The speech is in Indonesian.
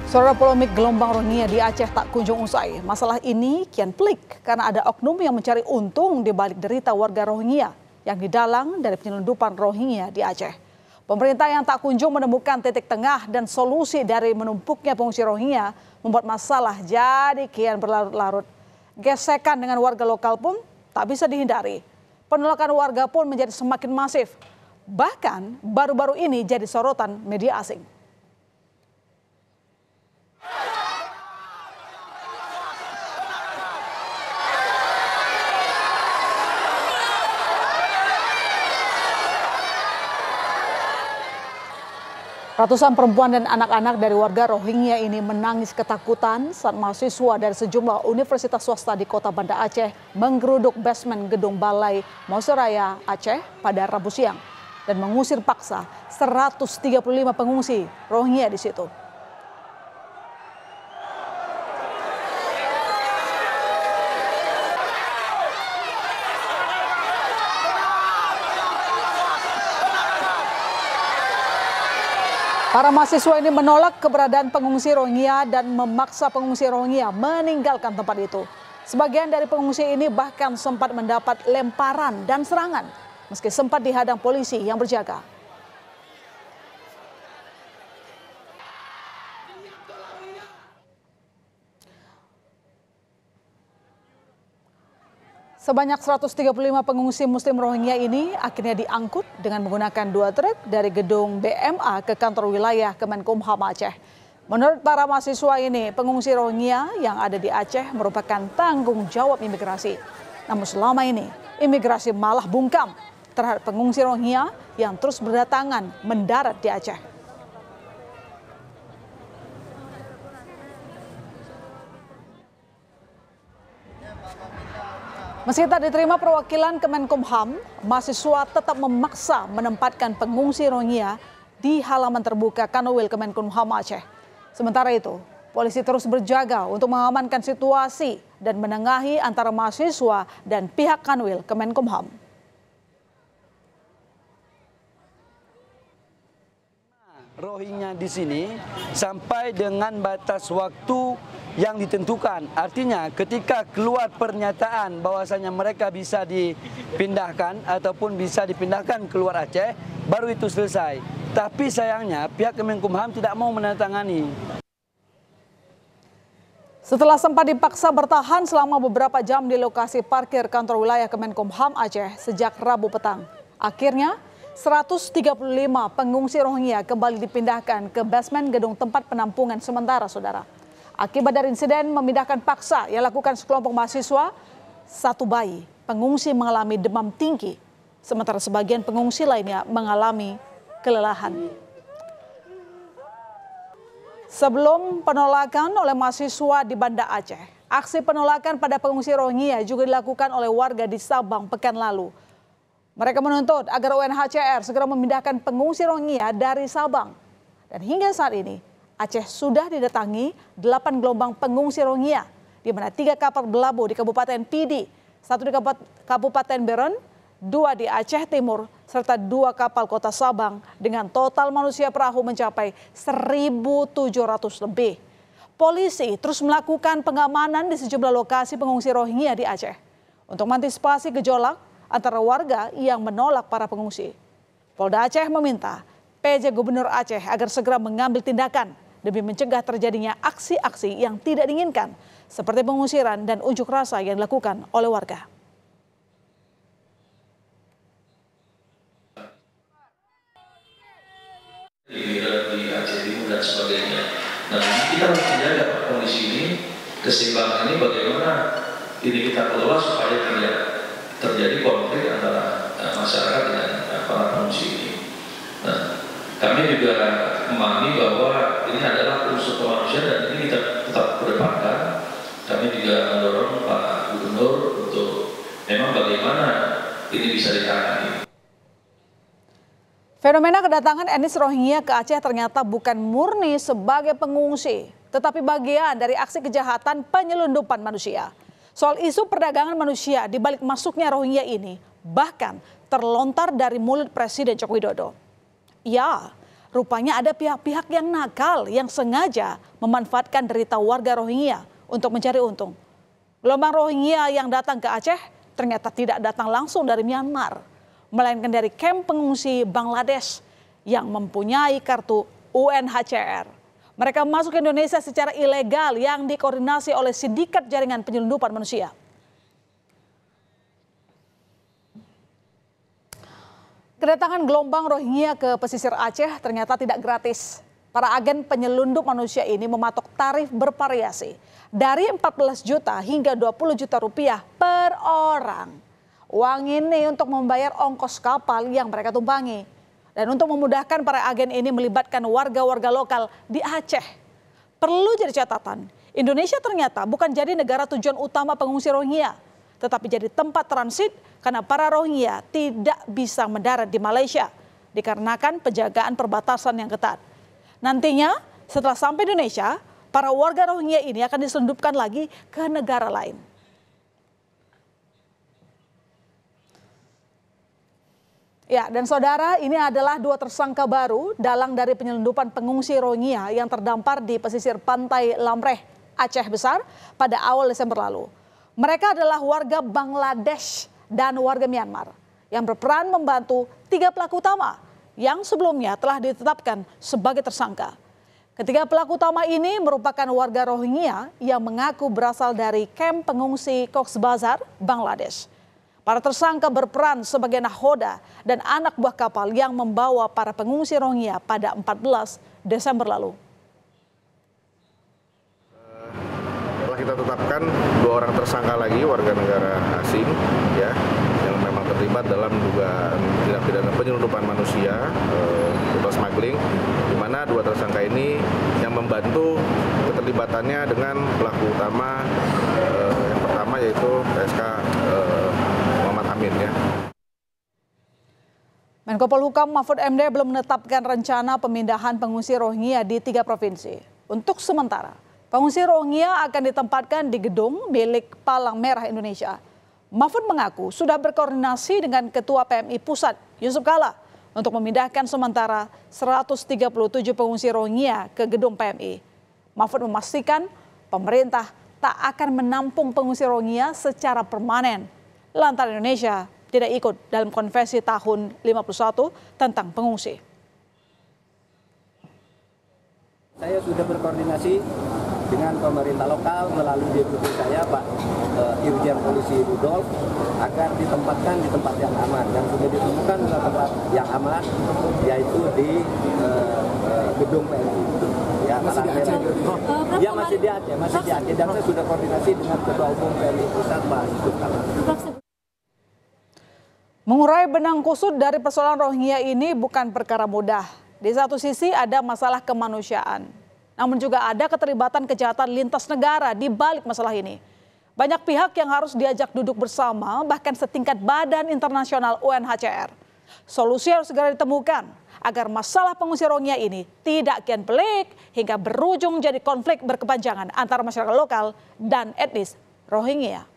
Saudara, polemik gelombang Rohingya di Aceh tak kunjung usai. Masalah ini kian pelik karena ada oknum yang mencari untung di balik derita warga Rohingya yang didalang dari penyelundupan Rohingya di Aceh. Pemerintah yang tak kunjung menemukan titik tengah dan solusi dari menumpuknya pengungsi Rohingya membuat masalah jadi kian berlarut-larut. Gesekan dengan warga lokal pun tak bisa dihindari. Penolakan warga pun menjadi semakin masif. Bahkan baru-baru ini jadi sorotan media asing. Ratusan perempuan dan anak-anak dari warga Rohingya ini menangis ketakutan saat mahasiswa dari sejumlah universitas swasta di kota Banda Aceh menggeruduk basement gedung Balai Mausiraya Aceh pada Rabu siang dan mengusir paksa 135 pengungsi Rohingya di situ. Para mahasiswa ini menolak keberadaan pengungsi Rohingya dan memaksa pengungsi Rohingya meninggalkan tempat itu. Sebagian dari pengungsi ini bahkan sempat mendapat lemparan dan serangan meski sempat dihadang polisi yang berjaga. Sebanyak 135 pengungsi Muslim Rohingya ini akhirnya diangkut dengan menggunakan 2 truk dari gedung BMA ke kantor wilayah Kemenkumham Aceh. Menurut para mahasiswa ini, pengungsi Rohingya yang ada di Aceh merupakan tanggung jawab imigrasi. Namun selama ini, imigrasi malah bungkam terhadap pengungsi Rohingya yang terus berdatangan mendarat di Aceh. Meski tak diterima perwakilan Kemenkumham, mahasiswa tetap memaksa menempatkan pengungsi Rohingya di halaman terbuka Kanwil Kemenkumham Aceh. Sementara itu, polisi terus berjaga untuk mengamankan situasi dan menengahi antara mahasiswa dan pihak Kanwil Kemenkumham. Rohingya di sini sampai dengan batas waktu yang ditentukan. Artinya ketika keluar pernyataan bahwasanya mereka bisa dipindahkan ataupun bisa dipindahkan keluar Aceh, baru itu selesai. Tapi sayangnya pihak Kemenkumham tidak mau menandatangani. Setelah sempat dipaksa bertahan selama beberapa jam di lokasi parkir kantor wilayah Kemenkumham Aceh sejak Rabu petang, akhirnya 135 pengungsi Rohingya kembali dipindahkan ke basement gedung tempat penampungan sementara, saudara. Akibat dari insiden memindahkan paksa yang dilakukan sekelompok mahasiswa, 1 bayi pengungsi mengalami demam tinggi, sementara sebagian pengungsi lainnya mengalami kelelahan. Sebelum penolakan oleh mahasiswa di Banda Aceh, aksi penolakan pada pengungsi Rohingya juga dilakukan oleh warga di Sabang pekan lalu. Mereka menuntut agar UNHCR segera memindahkan pengungsi Rohingya dari Sabang. Dan hingga saat ini, Aceh sudah didatangi 8 gelombang pengungsi Rohingya, di mana 3 kapal berlabuh di Kabupaten Pidi, 1 di Kabupaten Beren, 2 di Aceh Timur, serta 2 kapal kota Sabang dengan total manusia perahu mencapai 1.700 lebih. Polisi terus melakukan pengamanan di sejumlah lokasi pengungsi Rohingya di Aceh untuk mengantisipasi gejolak antara warga yang menolak para pengungsi. Polda Aceh meminta PJ Gubernur Aceh agar segera mengambil tindakan demi mencegah terjadinya aksi-aksi yang tidak diinginkan seperti pengusiran dan unjuk rasa yang dilakukan oleh warga. Di Aceh Timur dan sebagainya. Nah, kita harus menjaga kondisi ini, keseimbangan ini bagaimana ini kita kelola supaya tidak terjadi konflik antara masyarakat dengan para pengungsi ini. Nah, kami juga memahami bahwa ini adalah unsur kemanusiaan dan ini kita tetap kedepankan. Kami juga mendorong Pak Gubernur untuk memang bagaimana ini bisa ditangani. Fenomena kedatangan etnis Rohingya ke Aceh ternyata bukan murni sebagai pengungsi, tetapi bagian dari aksi kejahatan penyelundupan manusia. Soal isu perdagangan manusia di balik masuknya Rohingya ini bahkan terlontar dari mulut Presiden Joko Widodo. Ya, rupanya ada pihak-pihak yang nakal yang sengaja memanfaatkan derita warga Rohingya untuk mencari untung. Gelombang Rohingya yang datang ke Aceh ternyata tidak datang langsung dari Myanmar, melainkan dari kamp pengungsi Bangladesh yang mempunyai kartu UNHCR. Mereka masuk ke Indonesia secara ilegal yang dikoordinasi oleh sindikat jaringan penyelundupan manusia. Kedatangan gelombang Rohingya ke pesisir Aceh ternyata tidak gratis. Para agen penyelundup manusia ini mematok tarif bervariasi dari 14 juta hingga 20 juta rupiah per orang. Uang ini untuk membayar ongkos kapal yang mereka tumpangi. Dan untuk memudahkan para agen ini melibatkan warga-warga lokal di Aceh. Perlu jadi catatan, Indonesia ternyata bukan jadi negara tujuan utama pengungsi Rohingya, tetapi jadi tempat transit karena para Rohingya tidak bisa mendarat di Malaysia dikarenakan penjagaan perbatasan yang ketat. Nantinya setelah sampai di Indonesia, para warga Rohingya ini akan diselundupkan lagi ke negara lain. Ya, dan saudara, ini adalah dua tersangka baru dalang dari penyelundupan pengungsi Rohingya yang terdampar di pesisir pantai Lamreh, Aceh Besar pada awal Desember lalu. Mereka adalah warga Bangladesh dan warga Myanmar yang berperan membantu 3 pelaku utama yang sebelumnya telah ditetapkan sebagai tersangka. Ketiga pelaku utama ini merupakan warga Rohingya yang mengaku berasal dari kamp pengungsi Cox's Bazar, Bangladesh. Para tersangka berperan sebagai nahoda dan anak buah kapal yang membawa para pengungsi Rohingya pada 14 Desember lalu. Telah kita tetapkan 2 orang tersangka lagi warga negara asing ya yang memang terlibat dalam dugaan tindak pidana penyelundupan manusia atau smuggling, di mana 2 tersangka ini yang membantu keterlibatannya dengan pelaku utama yang pertama yaitu PSK Muhammad Amin ya. Menko Polhukam Mahfud MD belum menetapkan rencana pemindahan pengungsi Rohingya di 3 provinsi. Untuk sementara, pengungsi Rohingya akan ditempatkan di gedung milik Palang Merah Indonesia. Mahfud mengaku sudah berkoordinasi dengan Ketua PMI Pusat, Yusuf Kala, untuk memindahkan sementara 137 pengungsi Rohingya ke gedung PMI. Mahfud memastikan pemerintah tak akan menampung pengungsi Rohingya secara permanen lantaran Indonesia tidak ikut dalam konvensi tahun 51 tentang pengungsi. Saya sudah berkoordinasi dengan pemerintah lokal melalui deputi saya Pak Irjen Polisi Rudolf agar ditempatkan di tempat yang aman dan sudah ditemukan di tempat yang aman yaitu di gedung PMI. Ya, masih di Aceh. Ya masih di Aceh dan saya sudah koordinasi dengan Ketua Umum PMI Pusat Pak Yusuf Kala. Mengurai benang kusut dari persoalan Rohingya ini bukan perkara mudah. Di satu sisi ada masalah kemanusiaan, namun juga ada keterlibatan kejahatan lintas negara di balik masalah ini. Banyak pihak yang harus diajak duduk bersama, bahkan setingkat Badan Internasional UNHCR. Solusi harus segera ditemukan agar masalah pengungsi Rohingya ini tidak kian pelik hingga berujung jadi konflik berkepanjangan antara masyarakat lokal dan etnis Rohingya.